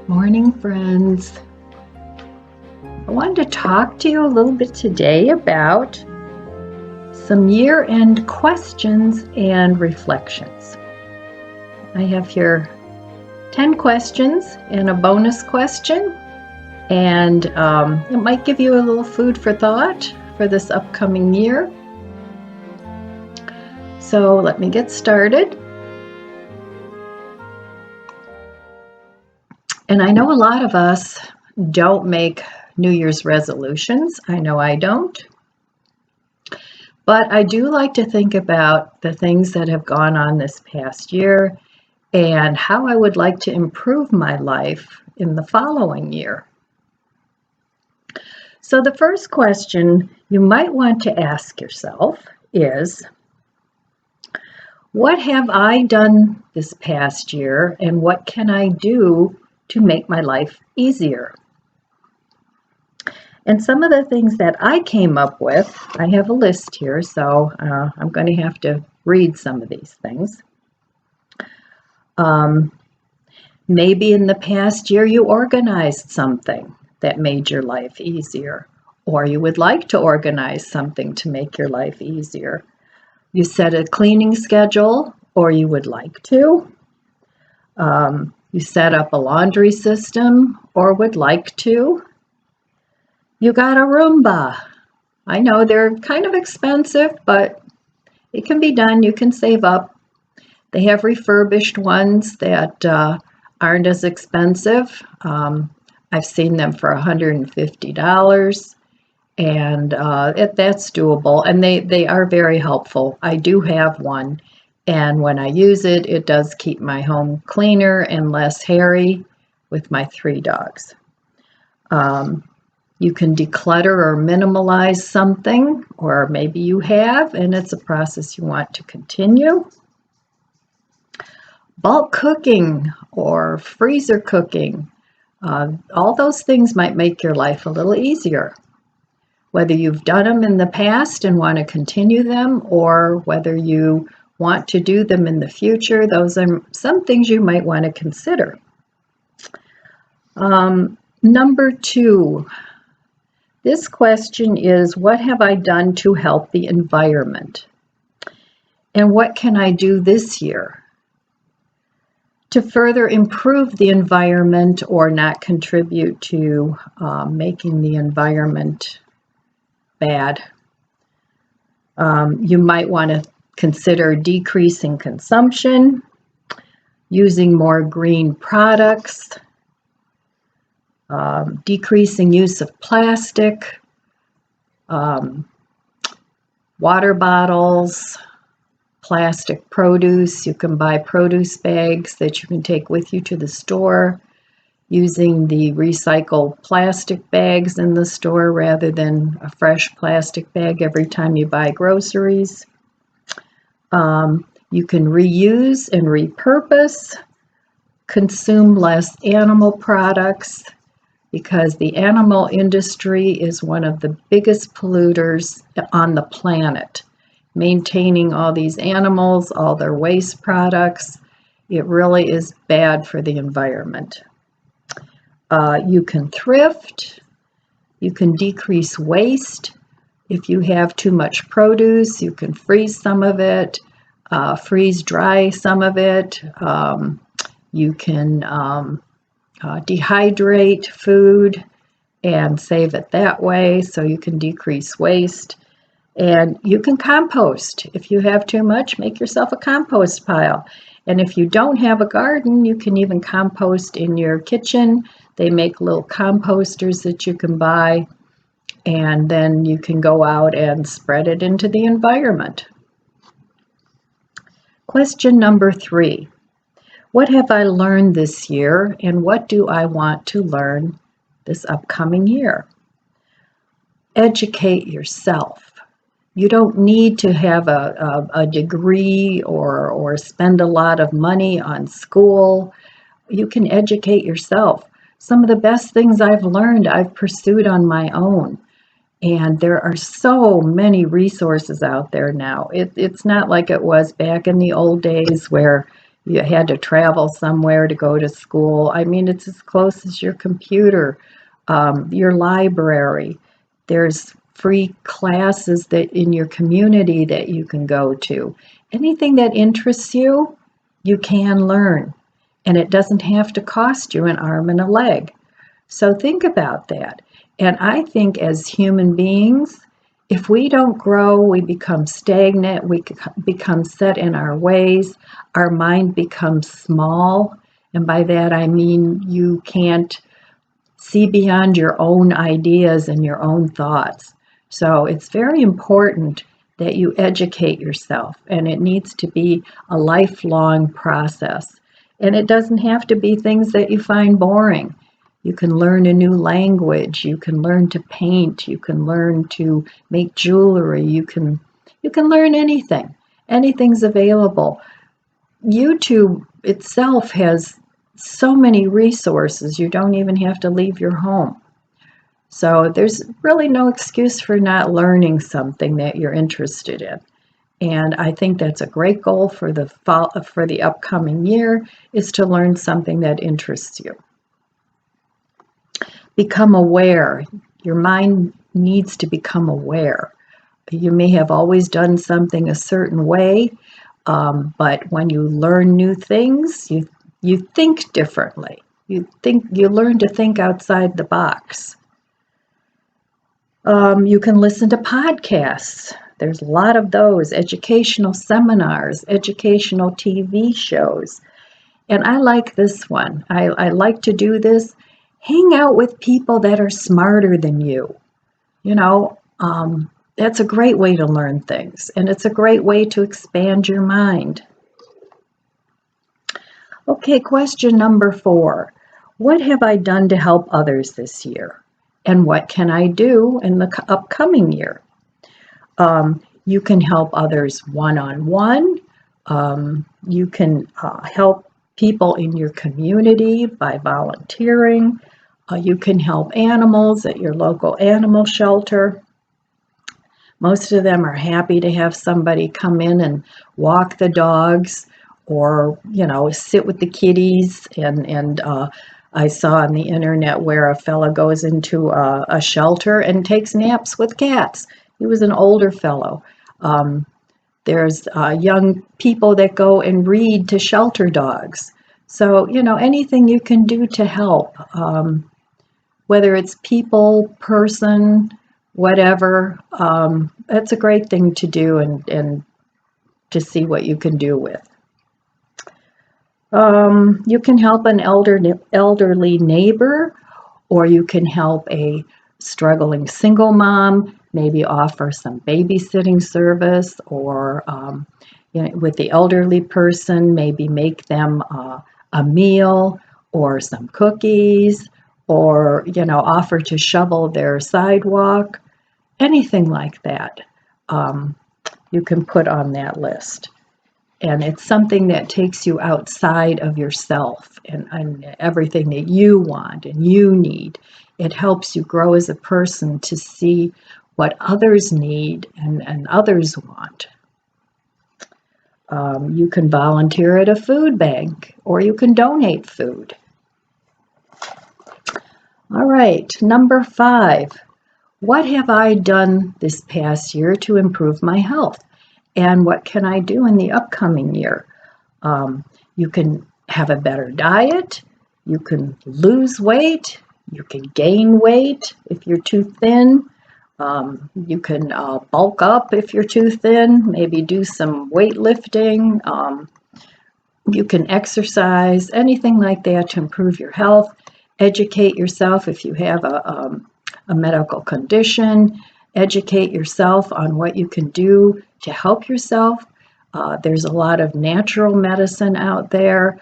Morning, friends. I wanted to talk to you a little bit today about some year-end questions and reflections. I have here 10 questions and a bonus question, and it might give you a little food for thought for this upcoming year. So let me get started. And I know a lot of us don't make New Year's resolutions. I know I don't. But I do like to think about the things that have gone on this past year and how I would like to improve my life in the following year. So the first question you might want to ask yourself is, what have I done this past year and what can I do to make my life easier? And some of the things that I came up with, I have a list here, so I'm going to have to read some of these things. Maybe in the past year you organized something that made your life easier, or you would like to organize something to make your life easier. You set a cleaning schedule, or you would like to. You set up a laundry system, or would like to. You got a Roomba. I know they're kind of expensive, but it can be done. You can save up. They have refurbished ones that aren't as expensive. I've seen them for $150, and that's doable. And they are very helpful. I do have one, and when I use it, it does keep my home cleaner and less hairy with my 3 dogs. You can declutter or minimalize something, or maybe you have, and it's a process you want to continue. Bulk cooking or freezer cooking, all those things might make your life a little easier. Whether you've done them in the past and want to continue them, or whether you want to do them in the future, those are some things you might want to consider. Number 2. This question is, what have I done to help the environment? And what can I do this year to further improve the environment or not contribute to making the environment bad? You might want to consider decreasing consumption, using more green products, decreasing use of plastic, water bottles, plastic produce. You can buy produce bags that you can take with you to the store, using the recycled plastic bags in the store rather than a fresh plastic bag every time you buy groceries. You can reuse and repurpose, consume less animal products, because the animal industry is one of the biggest polluters on the planet. Maintaining all these animals, all their waste products, it really is bad for the environment. You can thrift, you can decrease waste. If you have too much produce, you can freeze some of it, freeze dry some of it. You can dehydrate food and save it that way, so you can decrease waste. And you can compost. If you have too much, make yourself a compost pile. And if you don't have a garden, you can even compost in your kitchen. They make little composters that you can buy, and then you can go out and spread it into the environment. Question number 3. What have I learned this year, and what do I want to learn this upcoming year? Educate yourself. You don't need to have a degree or spend a lot of money on school. You can educate yourself. Some of the best things I've learned, I've pursued on my own. And there are so many resources out there now. It's not like it was back in the old days where you had to travel somewhere to go to school. I mean, it's as close as your computer, your library. There's free classes that in your community that you can go to. Anything that interests you, you can learn. And it doesn't have to cost you an arm and a leg. So think about that. And I think as human beings, if we don't grow, we become stagnant, we become set in our ways, our mind becomes small. And by that I mean you can't see beyond your own ideas and your own thoughts. So it's very important that you educate yourself, and it needs to be a lifelong process. And it doesn't have to be things that you find boring. You can learn a new language, you can learn to paint, you can learn to make jewelry, you can learn anything. Anything's available. YouTube itself has so many resources, you don't even have to leave your home. So there's really no excuse for not learning something that you're interested in. And I think that's a great goal for the upcoming year, is to learn something that interests you. Become aware. Your mind needs to become aware. You may have always done something a certain way, but when you learn new things, you think differently. You learn to think outside the box. You can listen to podcasts. There's a lot of those, educational seminars, educational TV shows. And I like this one. I like to do this. Hang out with people that are smarter than you. You know, that's a great way to learn things, and it's a great way to expand your mind. Okay, question number 4. What have I done to help others this year? And what can I do in the upcoming year? You can help others one-on-one. You can help people in your community by volunteering. You can help animals at your local animal shelter. Most of them are happy to have somebody come in and walk the dogs, or sit with the kitties. And I saw on the internet where a fella goes into a shelter and takes naps with cats. He was an older fellow. There's young people that go and read to shelter dogs. So, anything you can do to help, whether it's people, person, whatever, that's a great thing to do and to see what you can do with. You can help an elderly neighbor, or you can help a struggling single mom, maybe offer some babysitting service, or with the elderly person, maybe make them a meal or some cookies, or offer to shovel their sidewalk. Anything like that you can put on that list. And it's something that takes you outside of yourself and everything that you want and you need. It helps you grow as a person to see what others need and others want. You can volunteer at a food bank, or you can donate food. All right, number 5. What have I done this past year to improve my health? And what can I do in the upcoming year? You can have a better diet. You can lose weight. You can gain weight if you're too thin. You can bulk up if you're too thin. Maybe do some weightlifting. You can exercise, anything like that to improve your health. Educate yourself if you have a medical condition. Educate yourself on what you can do to help yourself. There's a lot of natural medicine out there,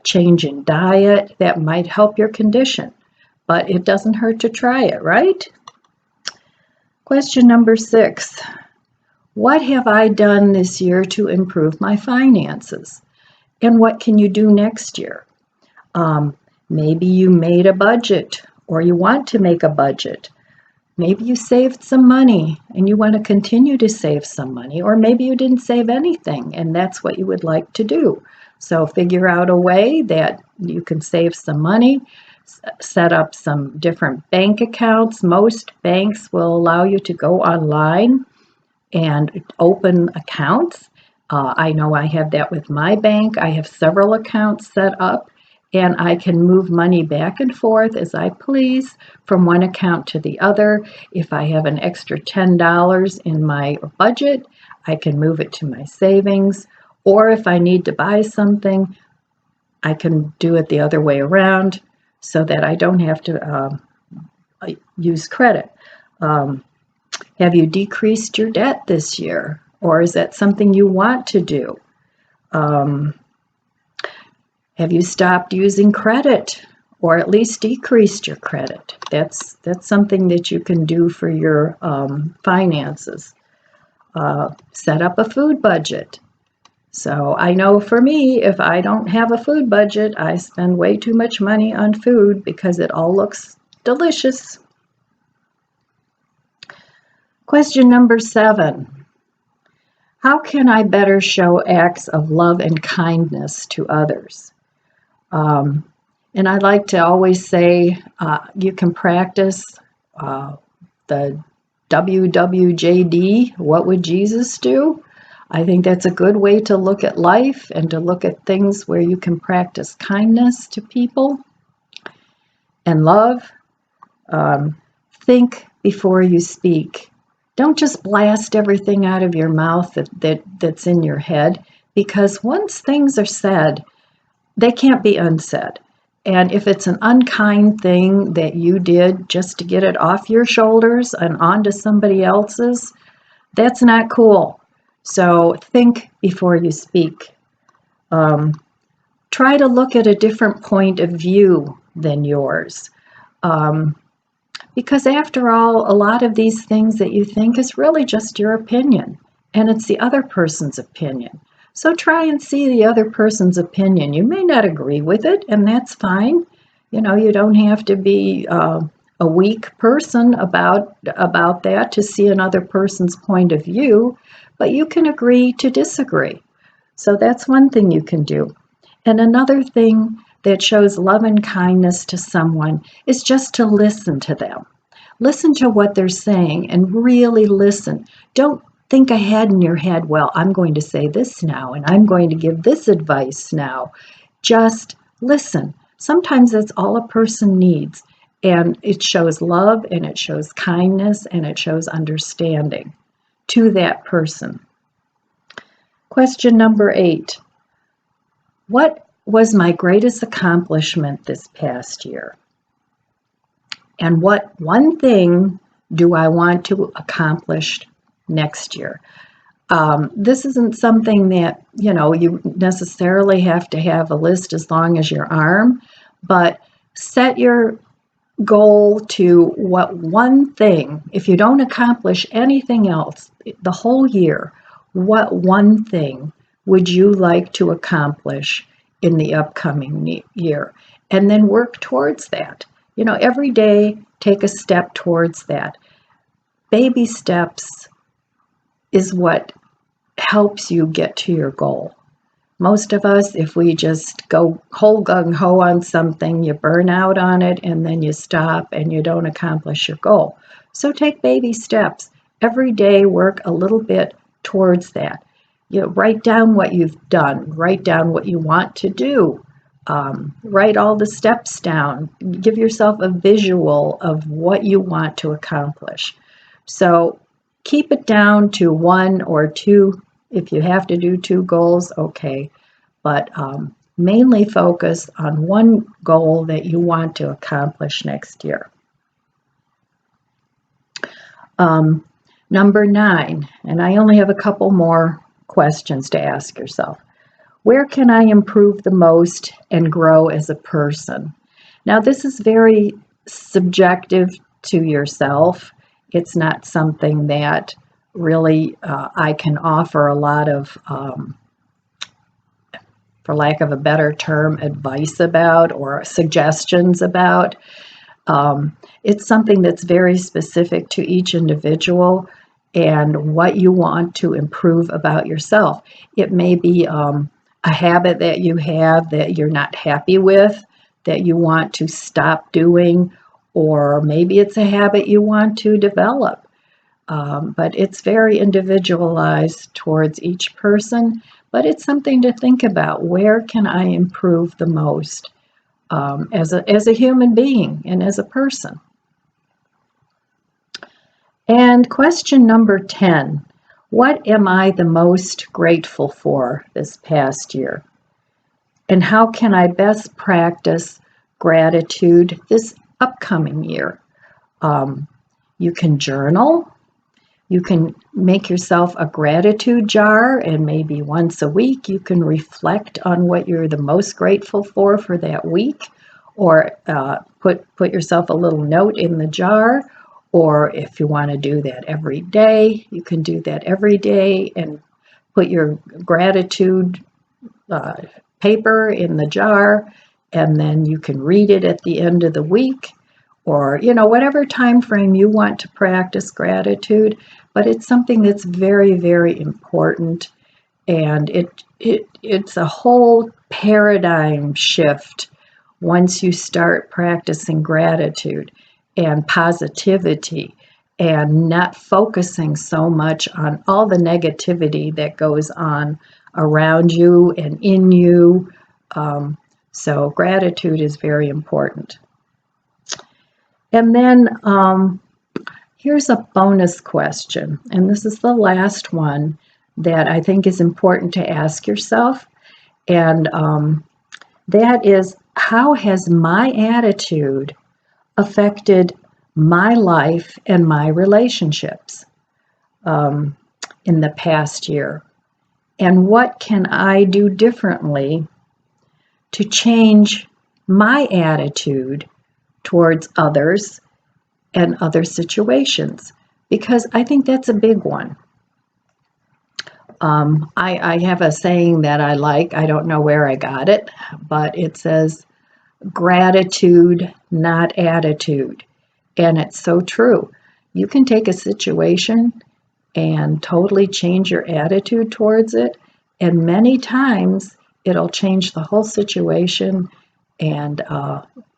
change in diet that might help your condition, but it doesn't hurt to try it, right? Question number 6. What have I done this year to improve my finances? And what can you do next year? Maybe you made a budget, or you want to make a budget. Maybe you saved some money and you want to continue to save some money, or maybe you didn't save anything and that's what you would like to do. So figure out a way that you can save some money, set up some different bank accounts. Most banks will allow you to go online and open accounts. I know I have that with my bank. I have several accounts set up, and I can move money back and forth as I please from one account to the other. If I have an extra $10 in my budget, I can move it to my savings. Or if I need to buy something, I can do it the other way around so that I don't have to use credit. Have you decreased your debt this year? Or is that something you want to do? Have you stopped using credit or at least decreased your credit? That's something that you can do for your finances. Set up a food budget. So I know for me, if I don't have a food budget, I spend way too much money on food because it all looks delicious. Question number 7. How can I better show acts of love and kindness to others? And I like to always say you can practice the WWJD, what would Jesus do? I think that's a good way to look at life and to look at things where you can practice kindness to people and love. Think before you speak. Don't just blast everything out of your mouth that's in your head, because once things are said, they can't be unsaid. And if it's an unkind thing that you did just to get it off your shoulders and onto somebody else's, that's not cool. So think before you speak. Try to look at a different point of view than yours. Because after all, a lot of these things that you think is really just your opinion, and it's the other person's opinion. So try and see the other person's opinion. You may not agree with it, and that's fine. You know, you don't have to be a weak person about that to see another person's point of view, but you can agree to disagree. So that's one thing you can do. And another thing that shows love and kindness to someone is just to listen to them. Listen to what they're saying and really listen. Don't think ahead in your head, well, I'm going to say this now and I'm going to give this advice now. Just listen. Sometimes that's all a person needs. And it shows love and it shows kindness and it shows understanding to that person. Question number 8. What was my greatest accomplishment this past year? And what one thing do I want to accomplish next year? This isn't something that, you necessarily have to have a list as long as your arm, but set your goal to what one thing, if you don't accomplish anything else the whole year, what one thing would you like to accomplish in the upcoming year? And then work towards that. Every day, take a step towards that. Baby steps is what helps you get to your goal. Most of us, if we just go whole gung-ho on something, you burn out on it and then you stop and you don't accomplish your goal. So take baby steps. Every day, work a little bit towards that. Write down what you've done. Write down what you want to do. Write all the steps down. Give yourself a visual of what you want to accomplish. So keep it down to 1 or 2. If you have to do 2 goals, okay. But mainly focus on one goal that you want to accomplish next year. Number 9, and I only have a couple more questions to ask yourself. Where can I improve the most and grow as a person? Now, this is very subjective to yourself. It's not something that really I can offer a lot of, for lack of a better term, advice about or suggestions about. It's something that's very specific to each individual and what you want to improve about yourself. It may be a habit that you have that you're not happy with, that you want to stop doing, or maybe it's a habit you want to develop. But it's very individualized towards each person, but it's something to think about. Where can I improve the most as a human being and as a person? And question number 10, what am I the most grateful for this past year? And how can I best practice gratitude this upcoming year? You can journal. You can make yourself a gratitude jar, and maybe once a week you can reflect on what you're the most grateful for that week, or put yourself a little note in the jar. Or if you want to do that every day, you can do that every day and put your gratitude paper in the jar, and then you can read it at the end of the week, or whatever time frame you want to practice gratitude. But it's something that's very, very important, and it's a whole paradigm shift once you start practicing gratitude and positivity and not focusing so much on all the negativity that goes on around you and in you. So gratitude is very important. And then here's a bonus question, and this is the last one that I think is important to ask yourself, and that is, how has my attitude affected my life and my relationships in the past year? And what can I do differently to change my attitude towards others and other situations? Because I think that's a big one. I have a saying that I like. I don't know where I got it, but it says, gratitude, not attitude. And it's so true. You can take a situation and totally change your attitude towards it, and many times it'll change the whole situation, and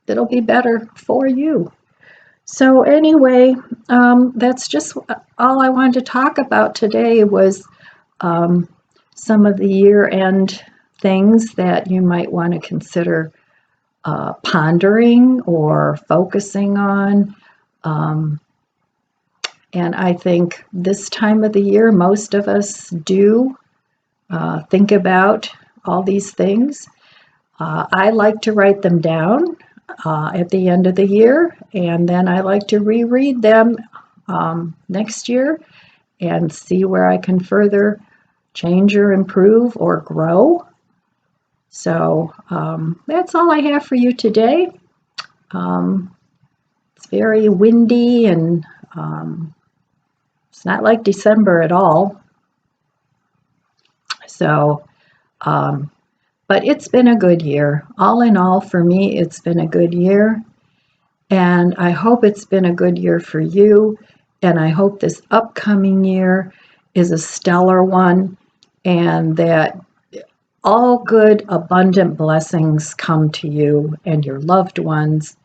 it'll be better for you. So anyway, that's just all I wanted to talk about today was some of the year-end things that you might want to consider pondering or focusing on. And I think this time of the year, most of us do think about all these things. I like to write them down at the end of the year, and then I like to reread them next year and see where I can further change or improve or grow. So that's all I have for you today. It's very windy, and it's not like December at all. So, but it's been a good year. All in all, for me, it's been a good year. And I hope it's been a good year for you. And I hope this upcoming year is a stellar one, and that all good, abundant blessings come to you and your loved ones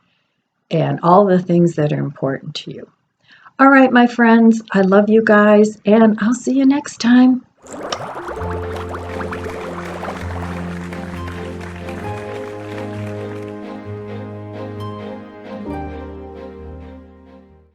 and all the things that are important to you. All right, my friends, I love you guys, and I'll see you next time.